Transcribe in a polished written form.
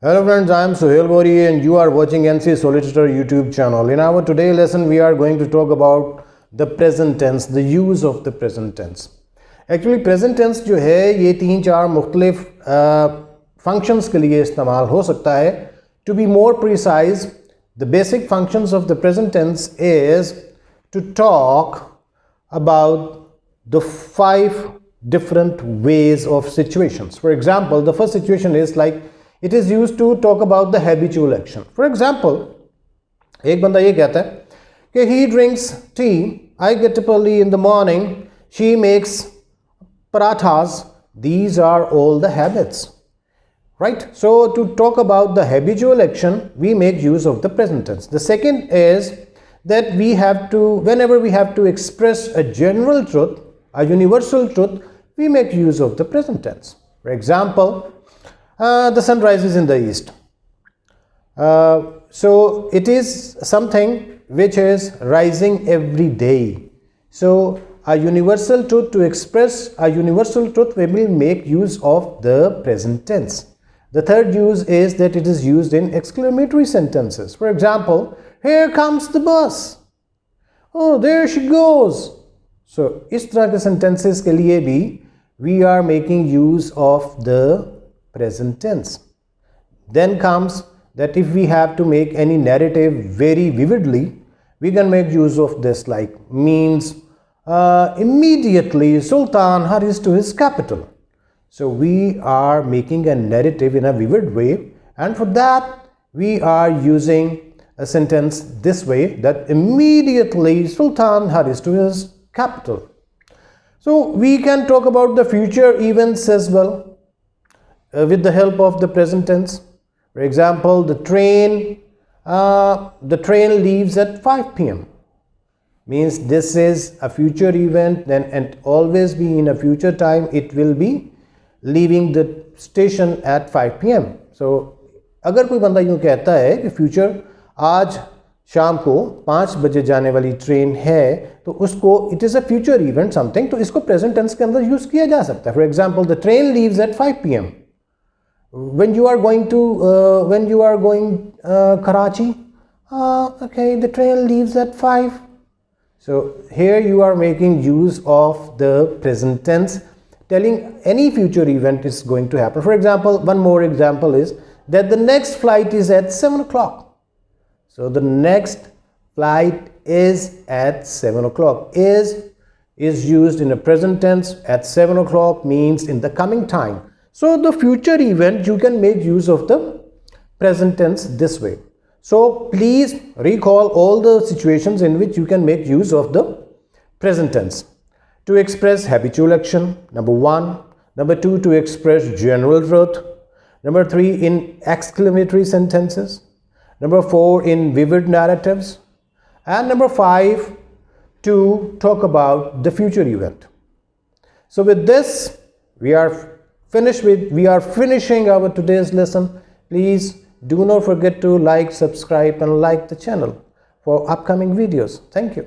Hello friends, I am Suhail Gori and you are watching NC Solicitor YouTube channel. In our today lesson, we are going to talk about the present tense, the use of the present tense. Actually, present tense जो है ये 3-4 मुख्तलिफ functions के लिए इस्तेमाल हो सकता है. To be more precise, the basic functions of the present tense is to talk about the 5 different ways of situations. For example, the first situation is like it is used to talk about the habitual action. For example, एक बंदा ये कहता है कि he drinks tea, I get up early in the morning, she makes parathas. These are all the habits, right? So to talk about the habitual action, we make use of the present tense. The second is that we have to, whenever we have to express a general truth, a universal truth, we make use of the present tense. For example, the sun rises in the east. So it is something which is rising every day. So a universal truth, to express a universal truth, we will make use of the present tense. The third use is that it is used in exclamatory sentences. For example, here comes the bus. Oh, there she goes. So इस तरह के sentences के लिए भी we are making use of the present tense. Then comes that if we have to make any narrative very vividly, we can make use of this, like means immediately Sultan hurries to his capital. So we are making a narrative in a vivid way, and for that we are using a sentence this way, that immediately Sultan hurries to his capital. So we can talk about the future events as well with the help of the present tense. For example, the train leaves at 5 p.m. means this is a future event, then and always be in a future time, it will be leaving the station at 5 p.m. So अगर कोई बंदा यूँ कहता है कि future आज शाम को 5 बजे जाने वाली ट्रेन है, तो उसको it is a future event something, तो इसको प्रेजेंट टेंस के अंदर यूज़ किया जा सकता है. For example, the train leaves eight 5 p.m. when you are going Karachi, okay, the train leaves at 5. So here you are making use of the present tense, telling any future event is going to happen. For example, one more example is that the next flight is at 7 o'clock. So the next flight is at 7 o'clock. Is used in a present tense. At 7 o'clock means in the coming time. So the future event, you can make use of the present tense this way. So please recall all the situations in which you can make use of the present tense. To express habitual action, number 1. Number 2, to express general truth. Number 3, in exclamatory sentences. Number 4, in vivid narratives. And number 5, to talk about the future event. So with this, we are finishing our today's lesson. Please do not forget to like, subscribe and like the channel for upcoming videos. Thank you.